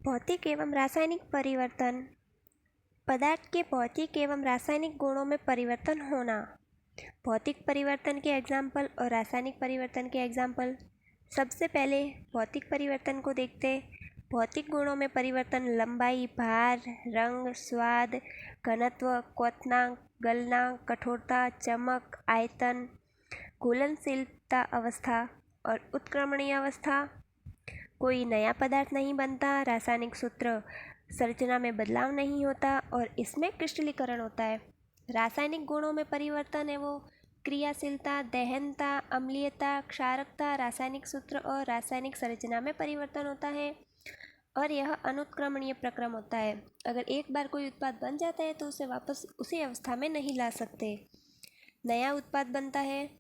भौतिक एवं रासायनिक परिवर्तन। पदार्थ के भौतिक एवं रासायनिक गुणों में परिवर्तन होना। भौतिक परिवर्तन के एग्जाम्पल और रासायनिक परिवर्तन के एग्जाम्पल। सबसे पहले भौतिक परिवर्तन को देखते हैं। भौतिक गुणों में परिवर्तन लंबाई, भार, रंग, स्वाद, घनत्व, क्वथनांक, गलनांक, कठोरता, चमक, आयतन, घुलनशीलता अवस्था और उत्क्रमणीय अवस्था। कोई नया पदार्थ नहीं बनता, रासायनिक सूत्र संरचना में बदलाव नहीं होता और इसमें क्रिस्टलीकरण होता है। रासायनिक गुणों में परिवर्तन है वो क्रियाशीलता, दहनता, अम्लीयता, क्षारकता, रासायनिक सूत्र और रासायनिक संरचना में परिवर्तन होता है और यह अनुत्क्रमणीय प्रक्रम होता है। अगर एक बार कोई उत्पाद बन जाता है तो उसे वापस उसी अवस्था में नहीं ला सकते। नया उत्पाद बनता है,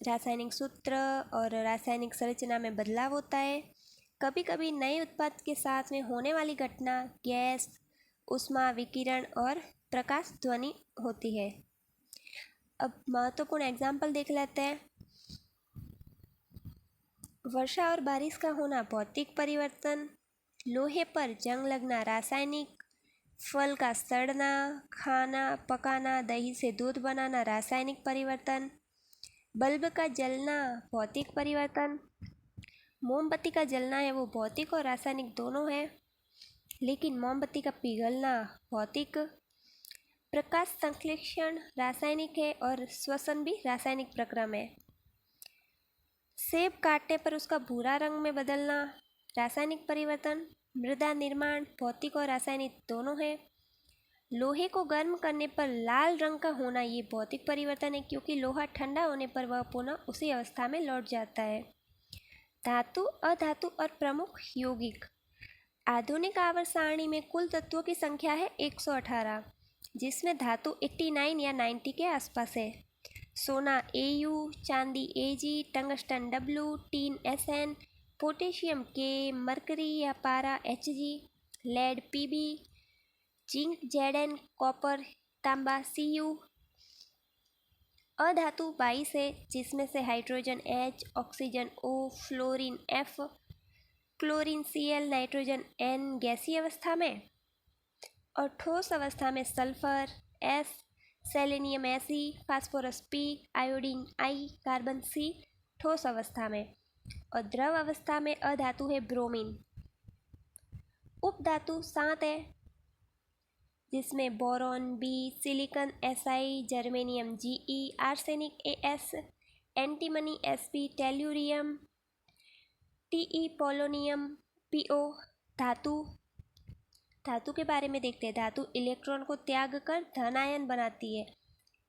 रासायनिक सूत्र और रासायनिक संरचना में बदलाव होता है। कभी कभी नए उत्पाद के साथ में होने वाली घटना गैस, ऊष्मा, विकिरण और प्रकाश ध्वनि होती है। अब महत्वपूर्ण एग्जाम्पल देख लेते हैं। वर्षा और बारिश का होना भौतिक परिवर्तन, लोहे पर जंग लगना रासायनिक, फल का सड़ना, खाना पकाना, दही से दूध बनाना रासायनिक परिवर्तन, बल्ब का जलना भौतिक परिवर्तन, मोमबत्ती का जलना है वो भौतिक और रासायनिक दोनों है, लेकिन मोमबत्ती का पिघलना भौतिक, प्रकाश संश्लेषण रासायनिक है और श्वसन भी रासायनिक प्रक्रम है। सेब काटने पर उसका भूरा रंग में बदलना रासायनिक परिवर्तन, मृदा निर्माण भौतिक और रासायनिक दोनों है। लोहे को गर्म करने पर लाल रंग का होना ये भौतिक परिवर्तन है, क्योंकि लोहा ठंडा होने पर वह पुनः उसी अवस्था में लौट जाता है। धातु, अधातु और प्रमुख यौगिक। आधुनिक आवर्त सारणी में कुल तत्वों की संख्या है 118, जिसमें धातु 89 या 90 के आसपास है। सोना Au, चांदी Ag, tungsten W, tin Sn, potassium K, mercury या पारा Hg, lead Pb, zinc Zn, copper, तांबा Cu। अधातु 22 है, जिसमें से hydrogen H, oxygen O, fluorine F, chlorine Cl, nitrogen N गैसीय अवस्था में और ठोस अवस्था में sulphur S, selenium Fe, phosphorus P, iodine I, carbon C ठोस अवस्था में और द्रव अवस्था में अधातु है ब्रोमीन। उपधातु 7 है, जिसमें boron B, silicon Si, germanium Ge, arsenic As, antimony Sp, tellurium Te, polonium Po। धातु के बारे में देखते हैं। धातु इलेक्ट्रॉन को त्याग कर धनायन बनाती है,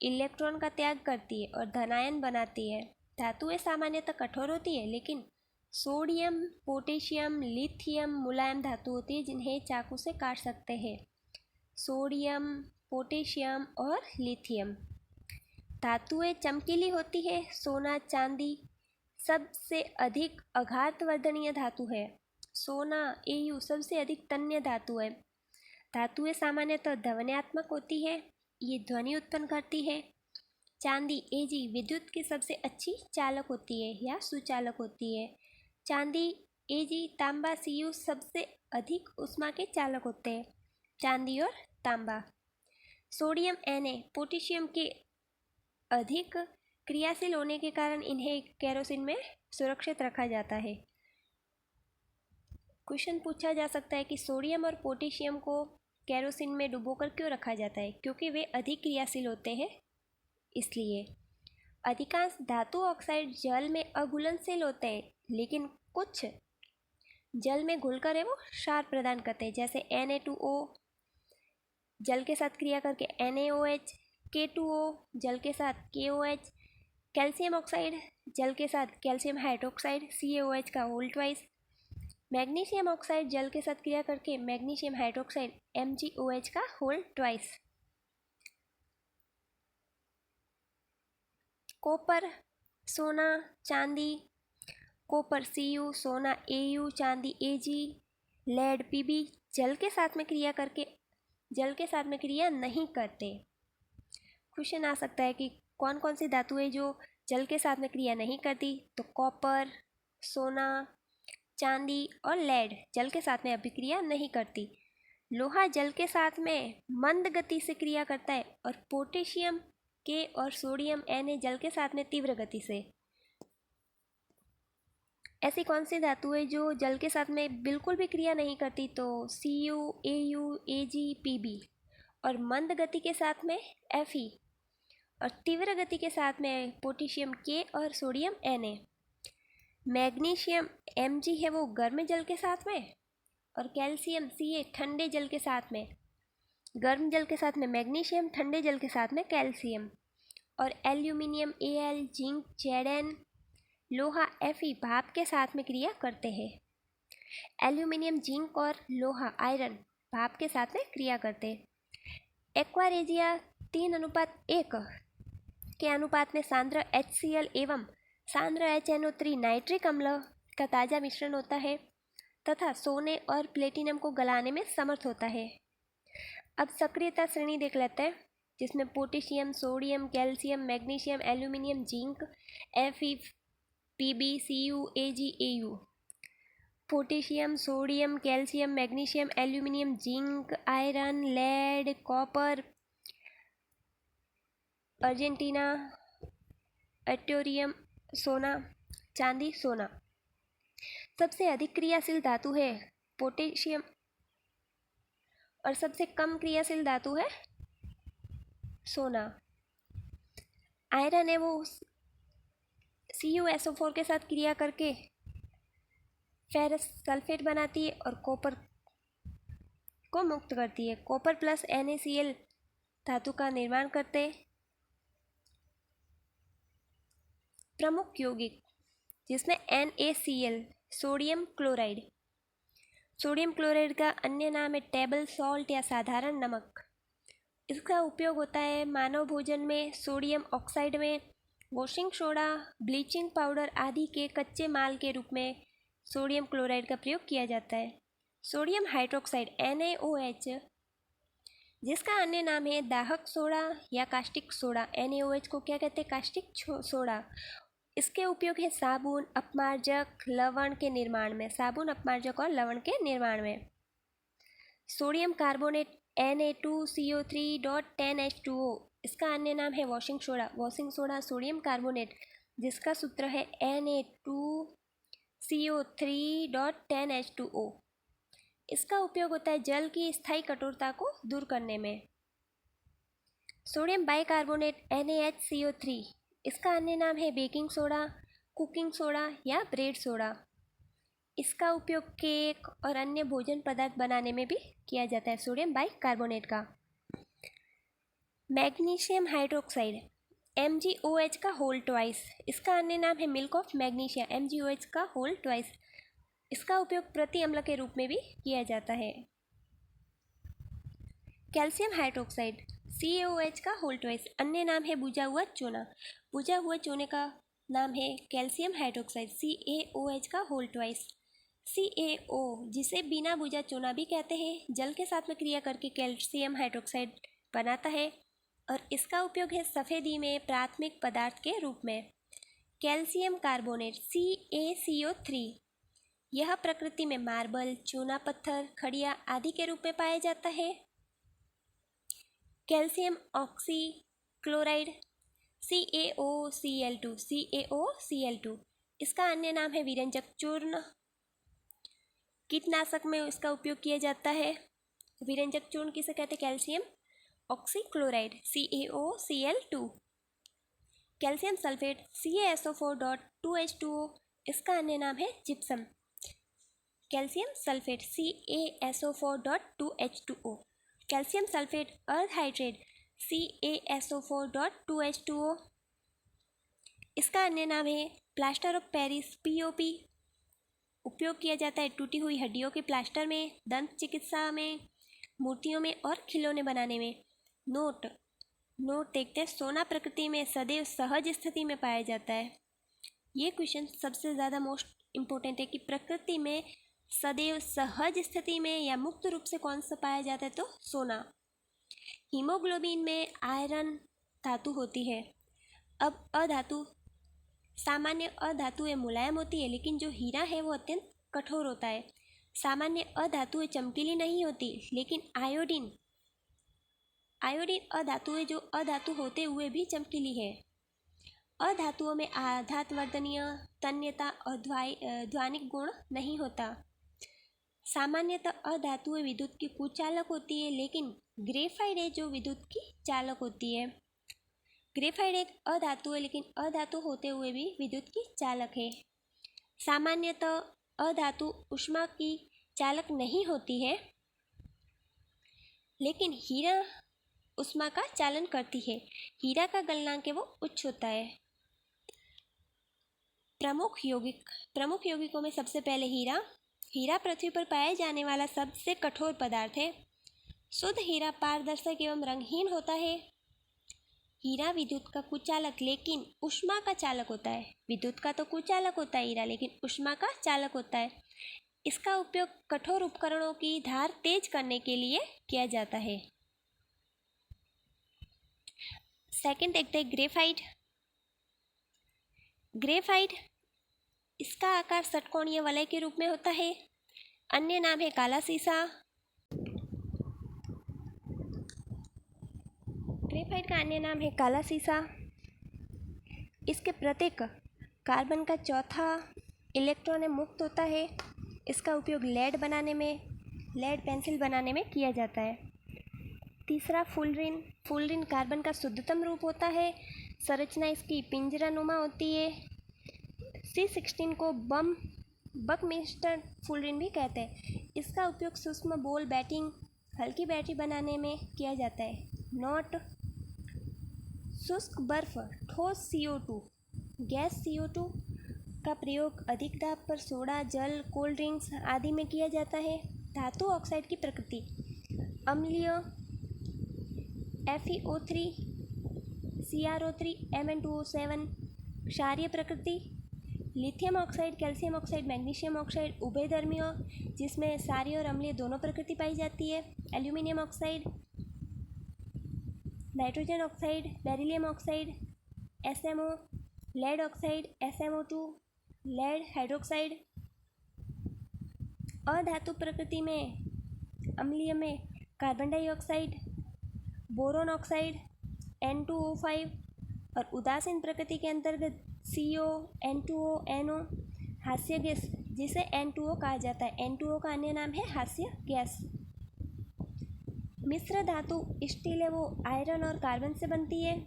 इलेक्ट्रॉन का त्याग करती है और धनायन बनाती है। धातुएं सामान्यतः कठोर होती है, लेकिन सोडियम, पोटेशियम, लिथियम मुलायम धातु होती है जिन्हें चाकू से काट सकते हैं। सोडियम, पोटेशियम और लिथियम। धातुएं चमकीली होती है। सोना, चांदी सबसे अधिक आघातवर्धनीय धातु है। सोना Au सबसे अधिक तन्य धातु है। धातुएं सामान्यतः ध्वन्यात्मक होती है, ये ध्वनि उत्पन्न करती है। चांदी Ag विद्युत की सबसे अच्छी चालक होती है या सुचालक होती है। चांदी Ag, तांबा Cu सबसे अधिक ऊष्मा के चालक होते हैं। चांदी और तांबा। सोडियम Na पोटेशियम के अधिक क्रियाशील होने के कारण इन्हें केरोसिन में सुरक्षित रखा जाता है। क्वेश्चन पूछा जा सकता है कि सोडियम और पोटेशियम को केरोसिन में डुबोकर क्यों रखा जाता है? क्योंकि वे अधिक क्रियाशील होते हैं इसलिए। अधिकांश धातु ऑक्साइड जल में अघुलनशील होते हैं, लेकिन कुछ जल में घुलकर वो क्षार प्रदान करते हैं, जैसे Na2O जल के साथ क्रिया करके NaOH, K2O जल के साथ KOH, कैल्शियम ऑक्साइड जल के साथ कैल्शियम हाइड्रोक्साइड CaOH का होल ट्वाइस, मैग्नीशियम ऑक्साइड जल के साथ क्रिया करके मैग्नीशियम हाइड्रोक्साइड MgOH का होल ट्वाइस। कॉपर, सोना, चांदी, कॉपर Cu, सोना Au, चांदी Ag, लेड Pb जल के साथ में क्रिया नहीं करते। क्वेश्चन आ सकता है कि कौन कौन सी धातुएं जो जल के साथ में क्रिया नहीं करती? तो कॉपर, सोना, चांदी और लेड जल के साथ में अभिक्रिया नहीं करती। लोहा जल के साथ में मंद गति से क्रिया करता है और पोटेशियम के और सोडियम Na जल के साथ में तीव्र गति से। ऐसी कौन सी धातु है जो जल के साथ में बिल्कुल भी क्रिया नहीं करती? तो Cu, Au, Ag, Pb। और मंद गति के साथ में Fe और तीव्र गति के साथ में पोटेशियम K और सोडियम Na। मैग्नीशियम Mg है वो गर्म जल के साथ में और कैल्शियम Ca ठंडे जल के साथ में। गर्म जल के साथ में मैग्नीशियम, ठंडे जल के साथ में कैल्शियम। और एल्यूमिनियम Al, जिंक Zn, लोहा Fe भाप के साथ में क्रिया करते हैं। एल्यूमिनियम, जिंक और लोहा आयरन भाप के साथ में क्रिया करते हैं। एक्वारेजिया 3:1 के अनुपात में सांद्र HCl एवं सांद्र HNO3 नाइट्रिक अम्ल का ताज़ा मिश्रण होता है तथा सोने और प्लेटिनम को गलाने में समर्थ होता है। अब सक्रियता श्रेणी देख लेते हैं, जिसमें potassium, sodium, calcium, magnesium, aluminium, zinc, Fe, Pb, Cu, Ag, Au। Potassium, sodium, calcium, magnesium, aluminium, zinc, iron, lead, copper, Argentina, एट्योरियम, सोना, चांदी, सोना। सबसे अधिक क्रियाशील धातु है पोटेशियम और सबसे कम क्रियाशील धातु है सोना। आयरन है वो CuSO4 के साथ क्रिया करके फेरस सल्फेट बनाती है और कॉपर को मुक्त करती है। कॉपर प्लस NaCl धातु का निर्माण करते हैं। प्रमुख यौगिक जिसमें NaCl sodium chloride. Sodium chloride का अन्य नाम है टेबल सॉल्ट या साधारण नमक। इसका उपयोग होता है मानव भोजन में, सोडियम ऑक्साइड में, वॉशिंग सोडा, ब्लीचिंग पाउडर आदि के कच्चे माल के रूप में सोडियम क्लोराइड का प्रयोग किया जाता है। सोडियम हाइड्रोक्साइड NaOH, जिसका अन्य नाम है दाहक सोडा या कास्टिक सोडा। NaOH को क्या कहते हैं? Caustic soda. इसके उपयोग है साबुन, अपमार्जक, लवण के निर्माण में। साबुन, अपमार्जक और लवण के निर्माण में। सोडियम कार्बोनेट Na2CO3.10H2O, इसका अन्य नाम है washing soda. Washing soda sodium carbonate, जिसका सूत्र है Na2CO3.10H2O। इसका उपयोग होता है जल की स्थायी कठोरता को दूर करने में। सोडियम बाइकार्बोनेट NaHCO3, इसका अन्य नाम है बेकिंग सोडा, कुकिंग सोडा या ब्रेड सोडा। इसका उपयोग केक और अन्य भोजन पदार्थ बनाने में भी किया जाता है, सोडियम बाइकार्बोनेट का। मैग्नीशियम हाइड्रोक्साइड MgOH का होल ट्वाइस, इसका अन्य नाम है मिल्क ऑफ मैग्नीशिया। MgOH का होल ट्वाइस, इसका उपयोग प्रति अम्ल के रूप में भी किया जाता है। कैल्शियम हाइड्रोक्साइड CaOH का होल ट्वाइस, अन्य नाम है बुझा हुआ चूना। बुझा हुआ चूने का नाम है कैल्शियम हाइड्रोक्साइड। CaOH का होल ट्वाइस। CaO, जिसे बिना बुझा चूना भी कहते हैं, जल के साथ में क्रिया करके कैल्शियम हाइड्रोक्साइड बनाता है और इसका उपयोग है सफ़ेदी में प्राथमिक पदार्थ के रूप में। कैल्शियम कार्बोनेट CaCO3, यह प्रकृति में मार्बल, चूना पत्थर, खड़िया आदि के रूप में पाया जाता है। कैल्शियम ऑक्सीक्लोराइड CaOCl2, इसका अन्य नाम है विरंजक चूर्ण। कीटनाशक में इसका उपयोग किया जाता है। विरंजक चूर्ण किसे कहते हैं? Calcium oxychloride CaOCl2। Calcium sulphate CaSO4.2H2O, इसका अन्य नाम है gypsum. Calcium sulphate CaSO4.2H2O। Calcium sulphate अर्थ हाइड्रेट CaSO4.2H2O, इसका अन्य नाम है प्लास्टर ऑफ पेरिस POP। उपयोग किया जाता है टूटी हुई हड्डियों के प्लास्टर में, दंत चिकित्सा में, मूर्तियों में और खिलौने बनाने में। नोट देखते हैं। सोना प्रकृति में सदैव सहज स्थिति में पाया जाता है। ये क्वेश्चन सबसे ज़्यादा मोस्ट इम्पोर्टेंट है कि प्रकृति में सदैव सहज स्थिति में या मुक्त रूप से कौन सा पाया जाता है? तो सोना। हीमोग्लोबिन में आयरन धातु होती है। अब अधातु, सामान्य अधातु है मुलायम होती है, लेकिन जो हीरा है वो अत्यंत कठोर होता है। सामान्य अधातुएं चमकीली नहीं होती, लेकिन आयोडीन अधातुएं जो अधातु होते हुए भी चमकीली है। अधातुओं में आघातवर्धनीय, तन्यता और ध्वनिक गुण नहीं होता। सामान्यतः अधातुएं विद्युत की कुचालक होती है, लेकिन ग्रेफाइट है जो विद्युत की चालक होती है। ग्रेफाइट एक अधातु है, लेकिन अधातु होते हुए भी विद्युत की चालक है। सामान्यतः अधातु ऊष्मा की चालक नहीं होती है, लेकिन हीरा ऊष्मा का चालन करती है। हीरा का गलनांक है वो उच्च होता है। प्रमुख यौगिकों में सबसे पहले हीरा पृथ्वी पर पाए जाने वाला सबसे कठोर पदार्थ है। शुद्ध हीरा पारदर्शक एवं रंगहीन होता है। हीरा विद्युत का कुचालक लेकिन ऊष्मा का चालक होता है। विद्युत का तो कुचालक होता है हीरा, लेकिन ऊष्मा का चालक होता है। इसका उपयोग कठोर उपकरणों की धार तेज करने के लिए किया जाता है। सेकंड देखते हैं ग्रेफाइट। इसका आकार षटकोणीय वलय के रूप में होता है। अन्य नाम है काला सीसा। ग्रेफाइट का अन्य नाम है काला सीसा। इसके प्रत्येक कार्बन का चौथा इलेक्ट्रॉन मुक्त होता है। इसका उपयोग लेड पेंसिल बनाने में किया जाता है। तीसरा फुलरिन कार्बन का शुद्धतम रूप होता है। संरचना इसकी पिंजरानुमा होती है। C16 को बकमिस्टर फुलरिन भी कहते हैं। इसका उपयोग सूक्ष्म बॉल बैटिंग, हल्की बैटरी बनाने में किया जाता है। नोट: शुष्क बर्फ, ठोस CO2, गैस CO2 का प्रयोग अधिक दाब पर सोडा, जल, कोल्ड ड्रिंक्स आदि में किया जाता है। धातु ऑक्साइड की प्रकृति: अम्लीय FeO3, CrO3, Mn2O7। क्षारीय प्रकृति: lithium oxide, calcium oxide, magnesium oxide उभयधर्मी, जिसमें क्षारीय और अम्लीय दोनों प्रकृति पाई जाती है। Aluminium oxide, nitrogen oxide, beryllium oxide, SMO, lead oxide, SMO2, lead hydroxide. अधातु प्रकृति में अम्लीय में carbon dioxide, boron oxide, N2O5 और उदासीन प्रकृति के अंतर्गत CO, N2O, NO। हास्य गैस, जिसे N2O कहा जाता है। N2O का अन्य नाम है हास्य गैस। मिश्र धातु स्टील है वो आयरन और कार्बन से बनती है।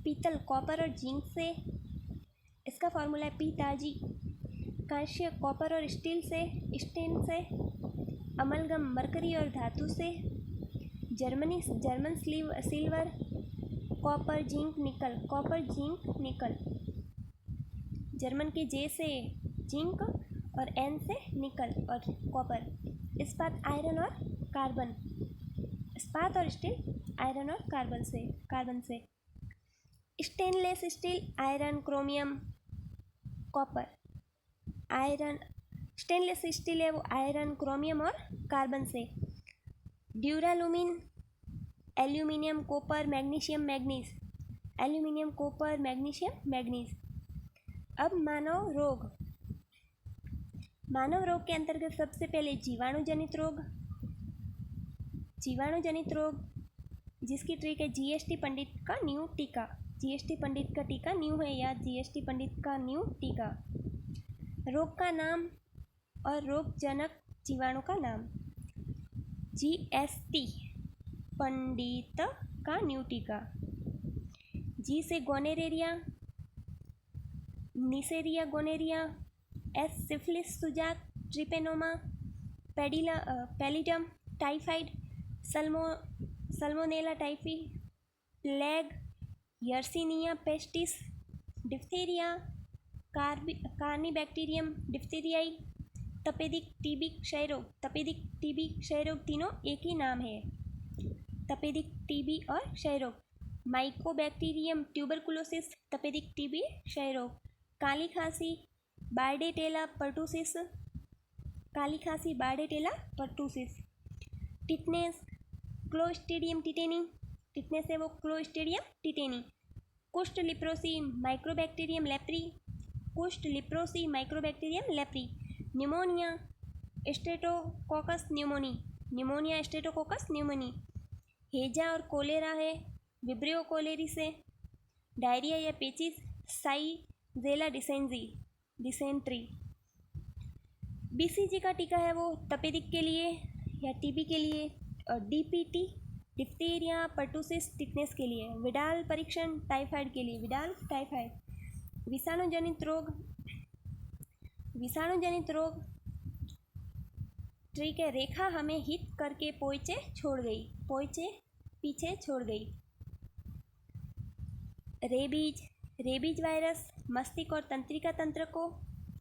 पीतल कॉपर और जिंक से। इसका फॉर्मूला है पीताजी। कांस्य कॉपर और स्टील से। अमलगम मरकरी और धातु से। जर्मन सिल्वर कॉपर जिंक निकल। जर्मन के J से जिंक और N से निकल और कॉपर। इस्पात आयरन और कार्बन। इस्पात और स्टील आयरन और कार्बन से। Stainless steel iron, chromium, copper. Stainless steel है वो आयरन, क्रोमियम और कार्बन से। Duralumin aluminium, copper, magnesium, manganese. अब मानव रोग के अंतर्गत सबसे पहले जीवाणुजनित रोग जिसकी ट्रिक है GST पंडित का न्यू टीका। GST पंडित का टीका न्यू है या GST पंडित का न्यू टीका। रोग का नाम और रोगजनक जीवाणु का नाम। GST पंडित का न्यू टीका। G से gonorrhoea, Neisseria gonorrhoea. S syphilis, सुजाक, Treponema, pallidum, typhoid, Salmonella typhi, plague, Yersinia pestis, diphtheria, Corynebacterium diphtheriae, तपेदिक टीबी क्षयरोग तीनों एक ही नाम है। तपेदिक टीबी और क्षयरोग। माइकोबैक्टीरियम ट्यूबरकुलोसिस, तपेदिक टीबी, क्षयरोग। काली खांसी, Bordetella pertussis. Tetanus, Clostridium tetani. Tetanus है वो क्लोस्ट्रीडियम टिटेनी। कुष्ठ leprosy, Mycobacterium leprae. Pneumonia Streptococcus pneumoniae, pneumonia Streptococcus pneumoniae. हेजा और कोलेरा है विब्रियो कोलेरी से। डायरिया या पेचिस साइजेला डिसेंट्री। बीसीजी का टीका है वो तपेदिक के लिए या टीबी के लिए। और डीपीटी डिप्थीरिया पर्टुसिस टिटनेस के लिए। विडाल परीक्षण टाइफाइड के लिए, विडाल टाइफाइड। विषाणुजनित रोग ठीक है। रेखा हमें हिट करके पोइचे पीछे छोड़ गई। रेबीज वायरस मस्तिष्क और तंत्रिका तंत्र को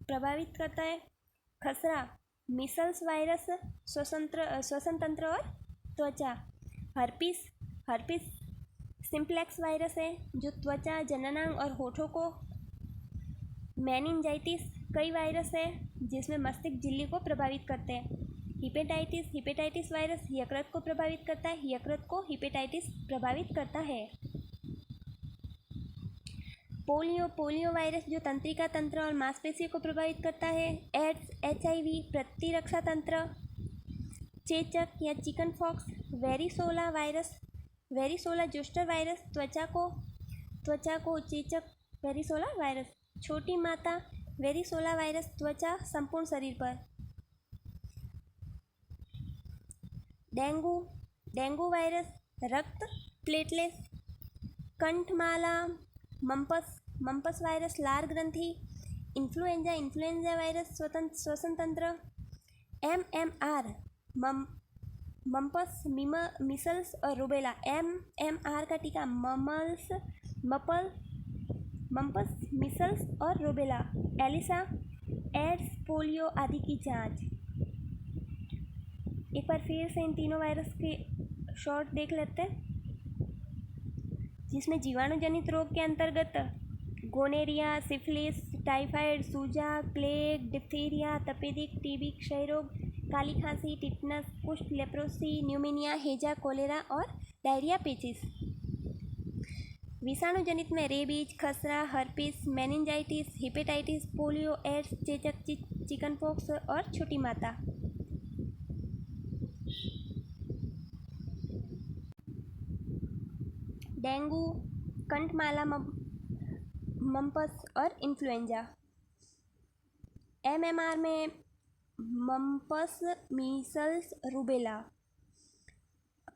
प्रभावित करता है। खसरा मीसल्स वायरस श्वसन तंत्र और त्वचा। हर्पिस सिंप्लेक्स वायरस है जो त्वचा, जननांग और होठों को। मेनिंजाइटिस कई वायरस है जिसमें मस्तिष्क झिल्ली को प्रभावित करते हैं। हिपेटाइटिस वायरस यकृत को प्रभावित करता है। यकृत को हिपेटाइटिस प्रभावित करता है। पोलियो वायरस जो तंत्रिका तंत्र और मांसपेशियों को प्रभावित करता है। एड्स HIV प्रतिरक्षा तंत्र। चेचक या चिकन पॉक्स वेरिसोला जोस्टर वायरस त्वचा को चेचक वेरिसोला वायरस। छोटी माता वेरिसोला वायरस त्वचा संपूर्ण शरीर पर। डेंगू वायरस रक्त प्लेटलेट्स। कंठमाला मम्पस वायरस लार ग्रंथि। इन्फ्लुएंजा वायरस श्वसन तंत्र। MMR मम्पस मीसल्स और रूबेला। MMR का टीका मम्पस मीसल्स और रूबेला। एलिसा एड्स पोलियो आदि की जांच। एक बार फिर से इन तीनों वायरस के शॉर्ट देख लेते हैं जिसमें जीवाणुजनित रोग के अंतर्गत गोनेरिया, सिफिलिस, टाइफाइड, सूजा, प्लेग, डिप्थीरिया, तपेदिक, टीबी, क्षय रोग, काली खांसी, टिटनस, कुष्ठ, लेप्रोसी, न्यूमोनिया, हेजा, कोलेरा और डायरिया पेचिस। विषाणुजनित में रेबीज, खसरा, herpes, meningitis, hepatitis, polio, AIDS, चेचक, चिकनपॉक्स और छोटी माता। डेंगू, कंठमाला मम्पस और इन्फ्लुएंजा। MMR में मम्पस मीसल्स रूबेला।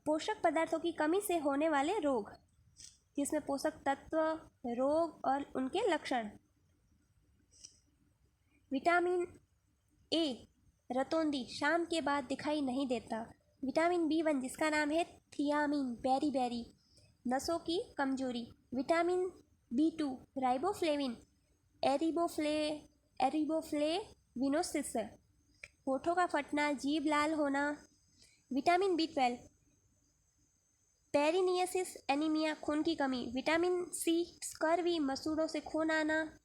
पोषक पदार्थों की कमी से होने वाले रोग जिसमें पोषक तत्व, रोग और उनके लक्षण। विटामिन A रतौंधी शाम के बाद दिखाई नहीं देता। विटामिन B1 जिसका नाम है थियामिन बेरी नसों की कमजोरी। विटामिन B2 राइबोफ्लेविन एरिबोफ्लेविनोसिस होठों का फटना, जीभ लाल होना। विटामिन B12 पेरिनियसिस एनीमिया खून की कमी। विटामिन C स्कर्वी मसूड़ों से खून आना।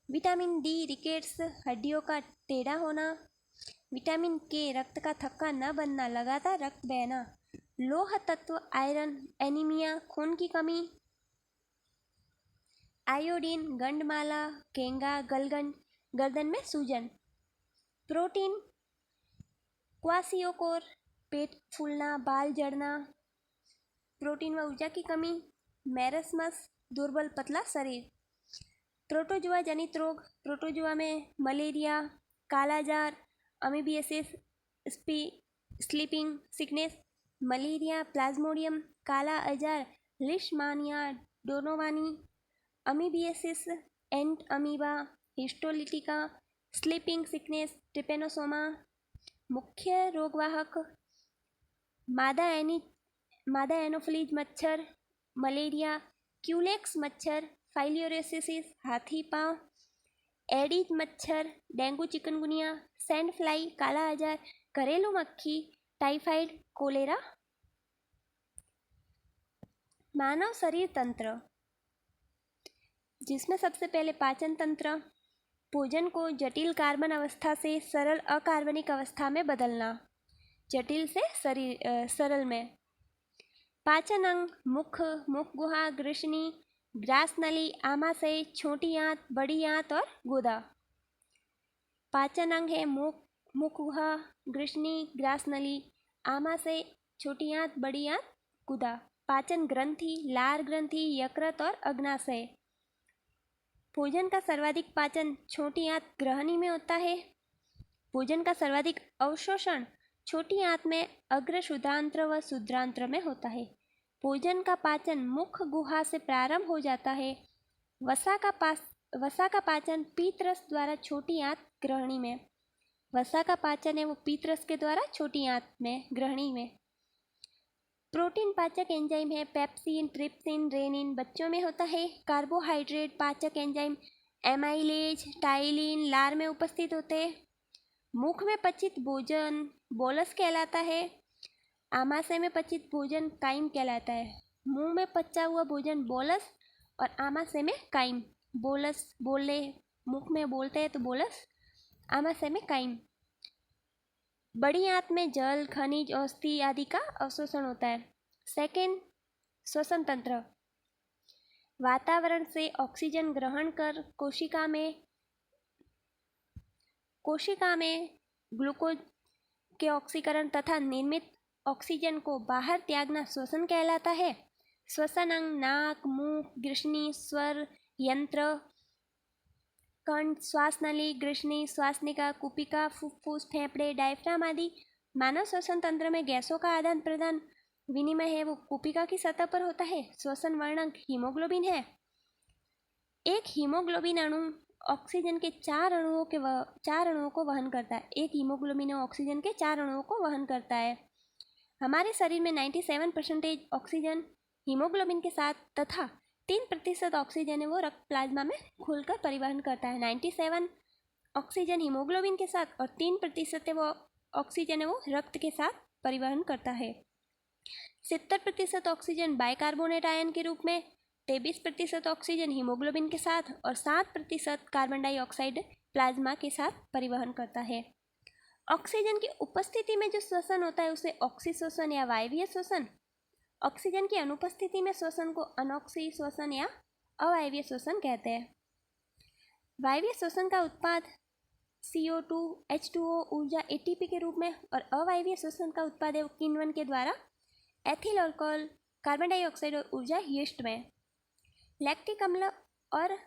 विटामिन D रिकेट्स हड्डियों का टेढ़ा होना। विटामिन K रक्त का थक्का न बनना, लगातार रक्त बहना। लोह तत्व आयरन एनीमिया खून की कमी। आयोडीन गंडमाला, घेंगा, गलगंड, गर्दन में सूजन। प्रोटीन क्वासियोकोर पेट फूलना, बाल झड़ना। प्रोटीन व ऊर्जा की कमी। मैरस्मस दुर्बल पतला शरीर। प्रोटोजुआ जनित रोग। प्रोटोजुआ में मलेरिया, कालाजार, amoebiasis, sleeping sickness, malaria, Plasmodium, काला अजार, Leishmania, donovani, amoebiasis, Entamoeba, histolytica, sleeping sickness, Trypanosoma. मुख्य रोगवाहक मादा एनोफिलीज मच्छर, मलेरिया, क्यूलेक्स मच्छर, फाइलियोरेसिस, हाथी पांव, एडीज मच्छर, डेंगू, चिकनगुनिया, सैंड फ्लाई, काला अजार, घरेलू मक्खी, टाइफाइड, कोलेरा। मानव शरीर तंत्र जिसमें सबसे पहले पाचन तंत्र। भोजन को जटिल कार्बन अवस्था से सरल अकार्बनिक अवस्था में बदलना। जटिल से सरल में। पाचन अंग मुख गुहा, ग्रसनी, ग्रास नली, आमाशय, छोटी आंत, बड़ी आंत और गुदा। पाचन अंग है मुखगुहा, गृष्णी, ग्रासनली, आमाशय, छोटी आंत, बड़ी आंत, गुदा। पाचन ग्रंथि, लार ग्रंथि, यकृत और अग्नाशय। भोजन का सर्वाधिक पाचन छोटी आंत ग्रहणी में होता है। भोजन का सर्वाधिक अवशोषण छोटी आंत में अग्र शुद्धांत्र व शुद्रांत्र में होता है। भोजन का पाचन मुख गुहा से प्रारंभ हो जाता है। वसा का पाचन पीतरस द्वारा छोटी आंत ग्रहणी में। वसा का पाचन है वो पीतरस के द्वारा छोटी आंत में ग्रहणी में। प्रोटीन पाचक एंजाइम है पेप्सिन, ट्रिप्सिन, रेनिन बच्चों में होता है। कार्बोहाइड्रेट पाचक एंजाइम एमाइलेज, टाइलिन लार में उपस्थित होते हैं। मुख में पचित भोजन बोलस कहलाता है। आमाशय में पचित भोजन काइम कहलाता है। मुंह में पचा हुआ भोजन बोलस और आमाशय में काइम। बोलस बोले मुख में बोलते हैं तो बोलस, आमाशय में काइम। बड़ी आंत में जल, खनिज, औषधि आदि का अवशोषण होता है। सेकेंड, श्वसन तंत्र। वातावरण से ऑक्सीजन ग्रहण कर कोशिका में ग्लूकोज के ऑक्सीकरण तथा निर्मित ऑक्सीजन को बाहर त्यागना श्वसन कहलाता है। श्वसन अंग नाक, मुख, गृष्णी, स्वर यंत्र, कंठ, श्वासनली, गृष्णी, श्वासनिका, कुपिका, फुफ्फुस, फेफड़े, डायफ्राम आदि मानव श्वसन तंत्र में गैसों का आदान प्रदान विनिमय है वो कुपिका की सतह पर होता है। श्वसन वर्णक हीमोग्लोबिन है। एक हीमोग्लोबिन अणु ऑक्सीजन के चार अणुओं को वहन करता है। एक हीमोग्लोबिन ऑक्सीजन के 4 अणुओं को वहन करता है। हमारे शरीर में 97% ऑक्सीजन हीमोग्लोबिन के साथ तथा 3% ऑक्सीजन है वो रक्त प्लाज्मा में खुलकर परिवहन करता है। 97 ऑक्सीजन हीमोग्लोबिन के साथ और 3% है वो ऑक्सीजन है वो रक्त के साथ परिवहन करता है। 70% ऑक्सीजन बाइकार्बोनेट आयन के रूप में, 23% ऑक्सीजन हीमोग्लोबिन के साथ और 7% कार्बन डाइऑक्साइड प्लाज्मा के साथ परिवहन करता है। ऑक्सीजन की उपस्थिति में जो श्वसन होता है उसे ऑक्सी श्वसन या वायवीय श्वसन, ऑक्सीजन की अनुपस्थिति में श्वसन को अनॉक्सी श्वसन या अवायवीय श्वसन कहते हैं। वायवीय श्वसन का उत्पाद CO2, H2O ऊर्जा ATP के रूप में और अवायवीय श्वसन का उत्पाद है किण्वन के द्वारा एथिल अल्कोहल, कार्बन डाइऑक्साइड और ऊर्जा यीस्ट में। लैक्टिक अम्ल और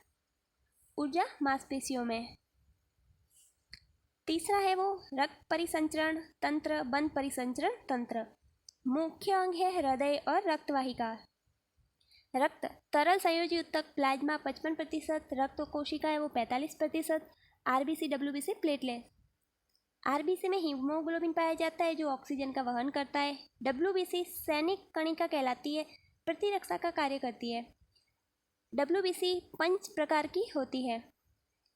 ऊर्जा मांसपेशियों में। तीसरा है वो रक्त परिसंचरण तंत्र, बंद परिसंचरण तंत्र। मुख्य अंग है हृदय और रक्तवाहिका। रक्त तरल संयोजी ऊतक प्लाज्मा 55%, रक्त कोशिका है वो 45%, RBC, WBC प्लेटलेट। RBC में हीमोग्लोबिन पाया जाता है जो ऑक्सीजन का वहन करता है। WBC सैनिक कणिका कहलाती है, प्रतिरक्षा का कार्य करती है। WBC 5 प्रकार की होती है।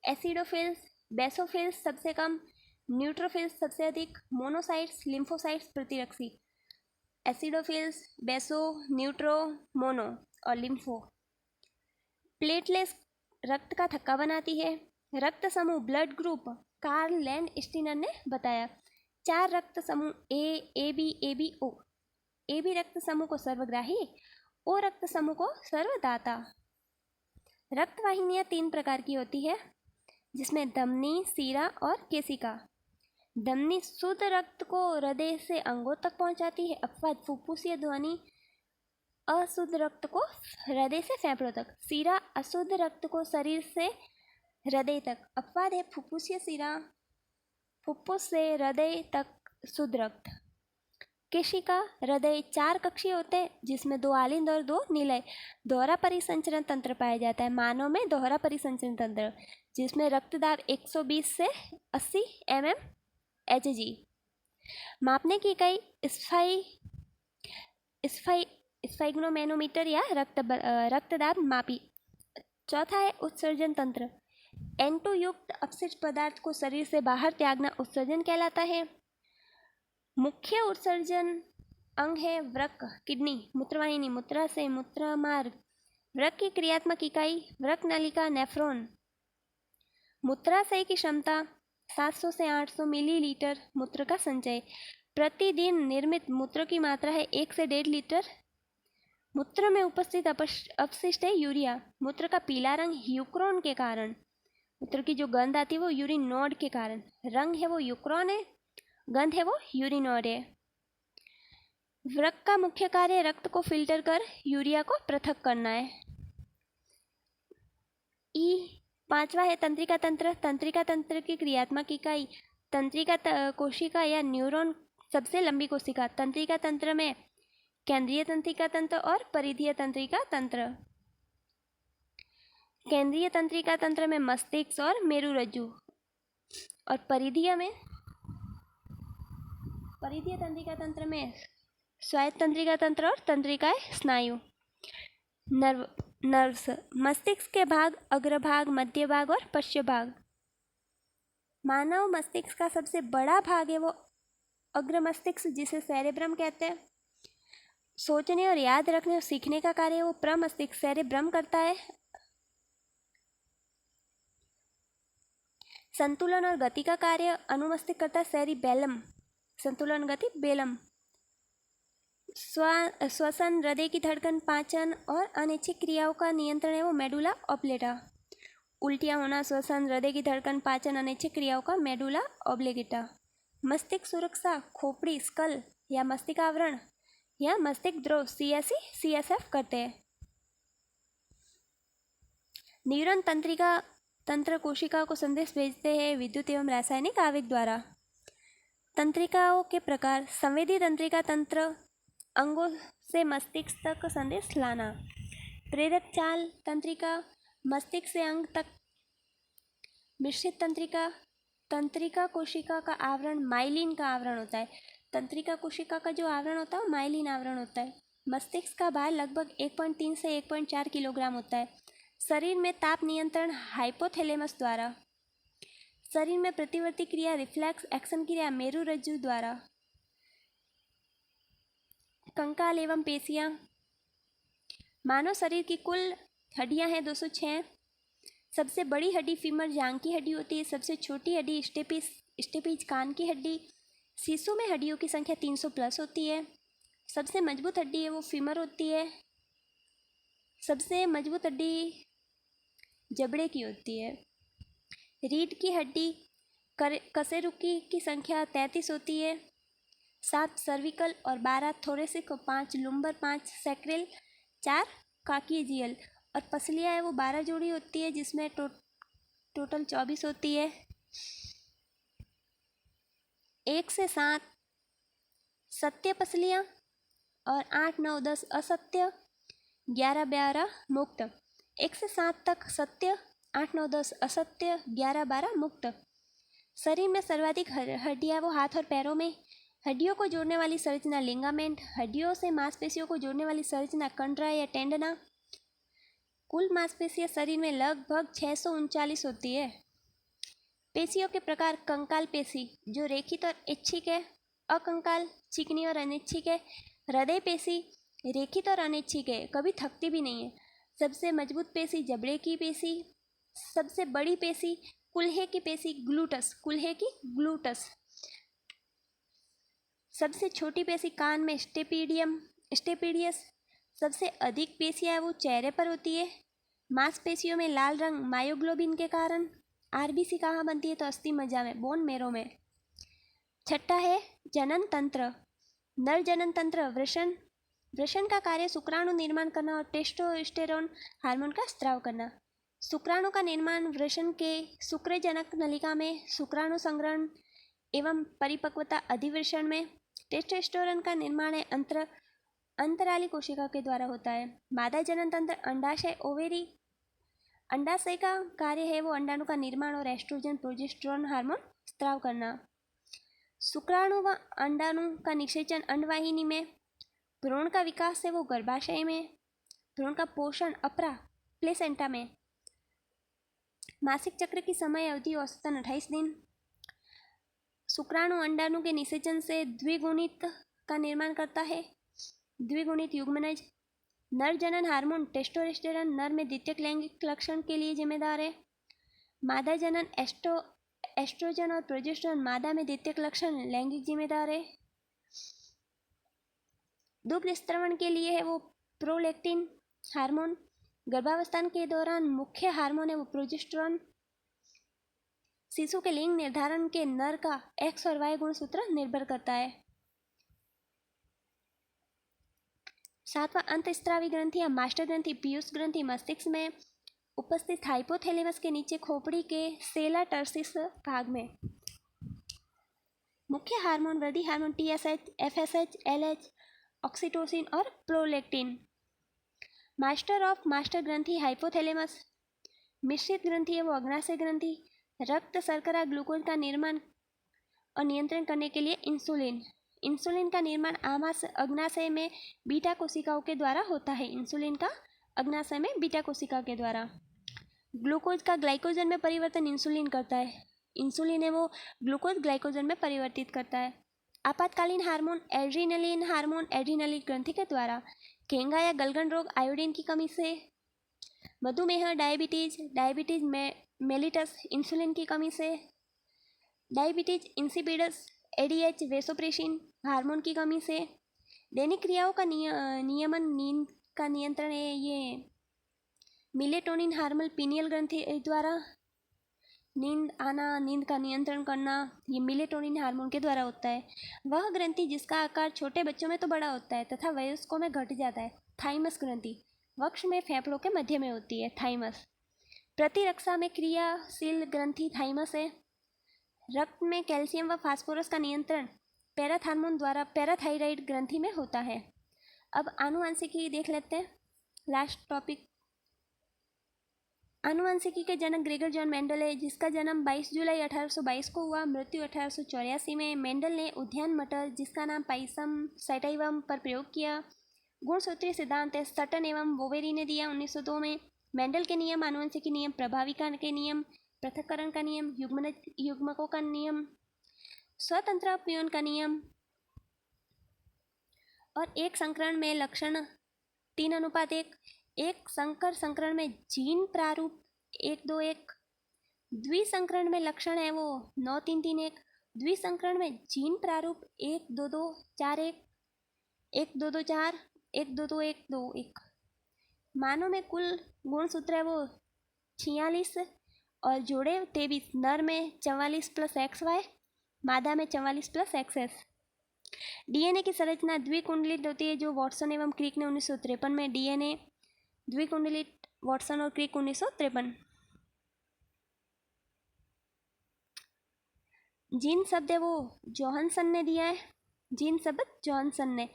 एसिडोफिल्स, बेसोफिल्स सबसे कम, न्यूट्रोफिल्स सबसे अधिक, मोनोसाइट्स, लिम्फोसाइट्स प्रतिरक्षी। एसिडोफिल्स, बेसो, न्यूट्रो, मोनो और लिम्फो। प्लेटलेट्स रक्त का थक्का बनाती है। रक्त समूह blood group Karl Landsteiner ने बताया 4 रक्त समूह AB, O। AB रक्त समूह को सर्वग्राही, O रक्त समूह को सर्वदाता। रक्त वाहिनियाँ 3 प्रकार की होती है जिसमें धमनी, सीरा और केशिका। धमनी शुद्ध रक्त को हृदय से अंगों तक पहुंचाती है, अपवाद फुफ्फुसीय ध्वनि अशुद्ध रक्त को हृदय से फेफड़ों तक। सीरा अशुद्ध रक्त को शरीर से हृदय तक, अपवाद है फुफ्फुसीय सीरा, फुफ्फुस से हृदय तक शुद्ध रक्त। केशिका हृदय 4 कक्षीय होते हैं जिसमें 2 आलिंद और 2 निलय। दोहरा परिसंचरण तंत्र पाया जाता है। मानव में दोहरा परिसंचरण तंत्र जिसमें रक्तदाब 120 से 80 mmHg। मापने की इकाई स्फाइग्नोमैनोमीटर या रक्तदाब मापी। चौथा है उत्सर्जन तंत्र। N2 युक्त अपशिष्ट पदार्थ को शरीर से बाहर त्यागना उत्सर्जन कहलाता है। मुख्य उत्सर्जन अंग है वृक्क, किडनी, मूत्रवाहिनी, मूत्राशय, मूत्रमार्ग। वृक्क की क्रियात्मक इकाई वृक्क नलिका, नेफ्रॉन। मूत्राशय की क्षमता 700 से 800 मिलीलीटर मूत्र का संचय। प्रतिदिन निर्मित मूत्र की मात्रा है 1 से 1.5 लीटर। मूत्र में उपस्थित अपशिष्ट है यूरिया। मूत्र का पीला रंग ह्यूक्रोन के कारण। मूत्र की जो गंध आती है वो यूरिनोड के कारण, रंग है वो यूक्रोन है, गंध है वो यूरिनोड है। वृक्क का मुख्य कार्य रक्त को फिल्टर कर यूरिया को पृथक करना है। पांचवा है तंत्रिका तंत्र। तंत्रिका तंत्र की क्रियात्मक इकाई तंत्रिका कोशिका या न्यूरॉन। सबसे लंबी कोशिका। तंत्रिका तंत्र में केंद्रीय तंत्रिका तंत्र और परिधीय तंत्रिका तंत्र। केंद्रीय तंत्रिका तंत्र में मस्तिष्क और मेरुरज्जु, और परिधीय तंत्रिका तंत्र में स्वायत्त तंत्रिका तंत्र और तंत्रिकाएं स्नायु। नर्व्स। मस्तिष्क के भाग अग्रभाग, मध्य भाग और पश्च भाग। मानव मस्तिष्क का सबसे बड़ा भाग है वो अग्र मस्तिष्क, जिसे सेरेब्रम कहते हैं। सोचने और याद रखने और सीखने का कार्य वो प्रमस्तिष्क सेरेब्रम करता है। संतुलन और गति का कार्य अनुमस्तिष्क करता है सेरिबेलम। संतुलन गति बेलम। श्वसन, हृदय की धड़कन, पाचन और अनैच्छिक क्रियाओं का नियंत्रण है वो मेडुला ऑब्लेटा। उल्टियाँ होना, श्वसन, हृदय की धड़कन, पाचन, अनैच्छिक क्रियाओं का मेडुला ऑब्लेगेटा। मस्तिष्क सुरक्षा खोपड़ी, स्कल या मस्तिष्क आवरण या मस्तिष्क द्रोह CSF करते हैं। न्यूरॉन तंत्र कोशिकाओं को संदेश भेजते हैं विद्युत एवं रासायनिक आवेग द्वारा। तंत्रिकाओं के प्रकार। संवेदी तंत्रिका तंत्र, अंगों से मस्तिष्क तक संदेश लाना। प्रेरक चाल तंत्रिका, मस्तिष्क से अंग तक। मिश्रित तंत्रिका। तंत्रिका कोशिका का आवरण माइलिन का आवरण होता है। तंत्रिका कोशिका का जो आवरण होता है वो माइलिन आवरण होता है। मस्तिष्क का भार लगभग 1.3 से 1.4 किलोग्राम होता है। शरीर में ताप नियंत्रण हाइपोथैलेमस द्वारा। शरीर में प्रतिवर्ती क्रिया रिफ्लेक्स एक्शन क्रिया मेरुरज्जु द्वारा। कंकाल एवं पेशियां। मानव शरीर की कुल हड्डियां हैं 206। सबसे बड़ी हड्डी फीमर जांघ की हड्डी होती है। सबसे छोटी हड्डी स्टेपीज कान की हड्डी। शिशु में हड्डियों की संख्या 300 प्लस होती है। सबसे मजबूत हड्डी है वो फीमर होती है। सबसे मजबूत हड्डी जबड़े की होती है। रीढ़ की हड्डी कशेरुकी की संख्या 33 होती है। 7 सर्विकल और 12 थोरेसिक, 5 लुम्बर, 5 सैक्रल, 4 काकीजियल और पसलियाँ है वो 12 जोड़ी होती है, जिसमें टोटल 24 होती है। 1 से 7 सत्य पसलियाँ और 8, 9, 10 असत्य, 11, 12 मुक्त। 1 से 7 तक सत्य, 8, 9, 10 असत्य, 11, 12 मुक्त। शरीर में सर्वाधिक हड्डियाँ वो हाथ और पैरों में। हड्डियों को जोड़ने वाली संरचना लिगामेंट। हड्डियों से मांसपेशियों को जोड़ने वाली संरचना कंडरा या टेंडना। कुल मांसपेशियाँ शरीर में लगभग 639 होती है। पेशियों के प्रकार। कंकाल पेशी जो रेखित और ऐच्छिक है। अकंकाल चिकनी और अनैच्छिक है। हृदय पेशी रेखित और अनैच्छिक है, कभी थकती भी नहीं है। सबसे मजबूत पेशी जबड़े की पेशी। सबसे बड़ी पेशी कुल्हे की पेशी ग्लूटस। सबसे छोटी पेशी कान में स्टेपीडियस। सबसे अधिक पेशियाँ वो चेहरे पर होती है। मांसपेशियों में लाल रंग मायोग्लोबिन के कारण। आरबीसी कहाँ बनती है तो अस्थि मज्जा में, बोन मेरो में। छठा है जनन तंत्र। नर जनन तंत्र वृषण का कार्य शुक्राणु निर्माण करना और टेस्टोस्टेरोन हार्मोन का स्त्राव करना। शुक्राणु का निर्माण वृषण के शुक्रजनक नलिका में, शुक्राणु संग्रहण एवं परिपक्वता अधिवृषण में। टेस्टोस्टेरोन का निर्माण है अंतराली कोशिका के द्वारा होता है। मादा जनन तंत्र अंडाशय ओवेरी। अंडाशय का कार्य है वो अंडाणु का निर्माण और एस्ट्रोजन प्रोजेस्टेरोन हार्मोन स्त्राव करना। शुक्राणु व अंडाणु का निषेचन अंडवाहिनी में। भ्रूण का विकास है वो गर्भाशय में। भ्रूण का पोषण अपरा प्लेसेंटा में। मासिक चक्र की समय अवधि औसतन 28 दिन। शुक्राणु अंडाणु के निषेचन से द्विगुणित का निर्माण करता है। द्विगुणित युग्मनज। नर जनन हार्मोन टेस्टोस्टेरोन नर में द्वितीयक लैंगिक लक्षण के लिए जिम्मेदार है। मादा जनन एस्ट्रोजन और प्रोजेस्टेरोन मादा में द्वितीयक लक्षण लैंगिक जिम्मेदार है। दुग्ध स्त्रवण के लिए है वो प्रोलैक्टिन हार्मोन। गर्भावस्था के दौरान मुख्य हार्मोन है वो प्रोजेस्टेरोन। शिशु के लिंग निर्धारण के नर का एक्स और वाई गुणसूत्र निर्भर करता है। 7वां अंतःस्रावी ग्रंथि या मास्टर ग्रंथि पीयूष ग्रंथि मस्तिष्क में उपस्थित हाइपोथैलेमस के नीचे खोपड़ी के सेला टर्सिस भाग में। मुख्य हार्मोन वृद्धि hormone TSH, FSH, LH, oxytocin और प्रोलैक्टिन। मास्टर ग्रंथि हाइपोथैलेमस। मिश्रित ग्रंथि है वो अग्नाशय ग्रंथि। रक्त शर्करा ग्लूकोज का निर्माण और नियंत्रण करने के लिए इंसुलिन का निर्माण अग्नाशय में बीटा कोशिकाओं के द्वारा होता है। इंसुलिन का अग्नाशय में बीटा कोशिका के द्वारा। ग्लूकोज का ग्लाइकोजन में परिवर्तन इंसुलिन करता है। इंसुलिन है वो ग्लूकोज ग्लाइकोजन में परिवर्तित करता है। आपातकालीन हार्मोन एड्रीनलिक ग्रंथि के द्वारा। घेंगा या गलगन रोग आयोडीन की कमी से। मधुमेह डायबिटीज मेलिटस इंसुलिन की कमी से। Diabetes insipidus ADH vasopressin hormone की कमी से। दैनिक क्रियाओं का नियमन नींद का नियंत्रण है ये मिलेटोनिन हार्मोन पीनियल ग्रंथि द्वारा। नींद आना, नींद का नियंत्रण करना ये मिलेटोनिन हार्मोन के द्वारा होता है। वह ग्रंथि जिसका आकार छोटे बच्चों में तो बड़ा होता है तथा वयस्कों में घट जाता है। थाइमस ग्रंथि वक्ष में फेफड़ों के मध्य में होती है। थाइमस प्रतिरक्षा में क्रियाशील ग्रंथि थाइमस है। रक्त में कैल्शियम व फास्फोरस का नियंत्रण पैराथायराइड ग्रंथि में होता है। अब आनुवंशिकी देख लेते हैं, लास्ट टॉपिक। आनुवंशिकी के जनक ग्रेगर जॉन मेंडल है, जिसका जन्म 22 जुलाई 1822 को हुआ, मृत्यु 1884 में। मेंडल ने उद्यान मटर, जिसका नाम पाइसम सैटाइवम पर प्रयोग किया। गुणसूत्रीय सिद्धांत है सटन एवं वोवेरी ने दिया 1902 में। मेंडल के नियम आनुवंशिकी नियम, प्रभाविका के नियम, पृथक्करण का नियम, युग्मकों का नियम, स्वतंत्र अपव्यवन का नियम और एक संकरण में लक्षण 3:1। एक संकर संकरण में जीन प्रारूप 1:2:1। द्विसंकरण में लक्षण है वो 9:3:3:1। द्विसंकरण में जीन प्रारूप 1:2:2:4:1, 1:2:2:4, 1:2:2:1:2:1। मानव में कुल गुणसूत्र है वो 46 और जोड़े 23। नर में 44 + XY, मादा में 44 + XS। DNA की संरचना द्विकुंडलित होती है, जो वाटसन एवं क्रिक ने 1953 में। DNA द्विकुंडलित, वाटसन और क्रिक 1953। जीन शब्द है वो जॉहन्सन ने दिया है। जीन शब्द जॉहन्सन ने।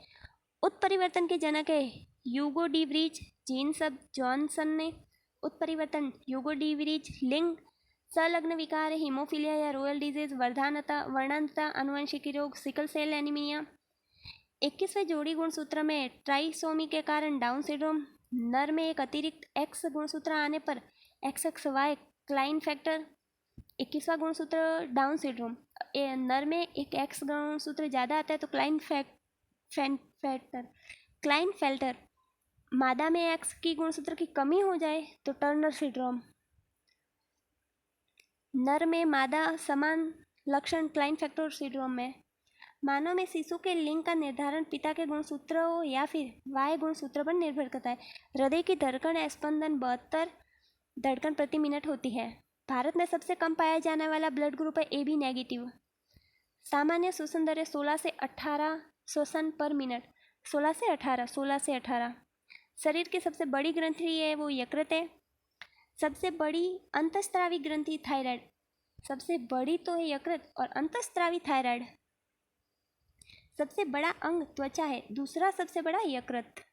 उत्परिवर्तन के जनक है ह्यूगो डी व्रीज। जीन शब्द जॉनसन ने। उत्परिवर्तन ह्यूगो डी व्रीज। लिंग संलग्न विकार हीमोफीलिया या रॉयल डिजीज। वर्णांतता आनुवंशिकी रोग सिकल सेल एनीमिया। 21वें जोड़ी गुणसूत्र में ट्राइसोमी के कारण डाउन सिंड्रोम। नर में एक अतिरिक्त X गुणसूत्र आने पर XXY क्लाइन फैक्टर। 21वां गुणसूत्र डाउन सिंड्रोम। नर में एक X गुणसूत्र ज़्यादा आता है तो क्लाइन फेल्टर। मादा में X की गुणसूत्र की कमी हो जाए तो टर्नर सिंड्रोम। नर में मादा समान लक्षण क्लाइन फैक्टर सिंड्रोम में। मानव में शिशु के लिंग का निर्धारण पिता के गुणसूत्रों या फिर Y गुणसूत्र पर निर्भर करता है। हृदय की धड़कन स्पंदन 72 धड़कन प्रति मिनट होती है। भारत में सबसे कम पाया जाने वाला ब्लड ग्रुप है AB नेगेटिव। सामान्य श्वसन दर 16 से 18 श्वसन पर मिनट। 16 से 18। शरीर की सबसे बड़ी ग्रंथि है वो यकृत है। सबसे बड़ी अंतःस्रावी ग्रंथि थायराइड। सबसे बड़ी तो है यकृत और अंतःस्रावी थायराइड। सबसे बड़ा अंग त्वचा है, दूसरा सबसे बड़ा यकृत।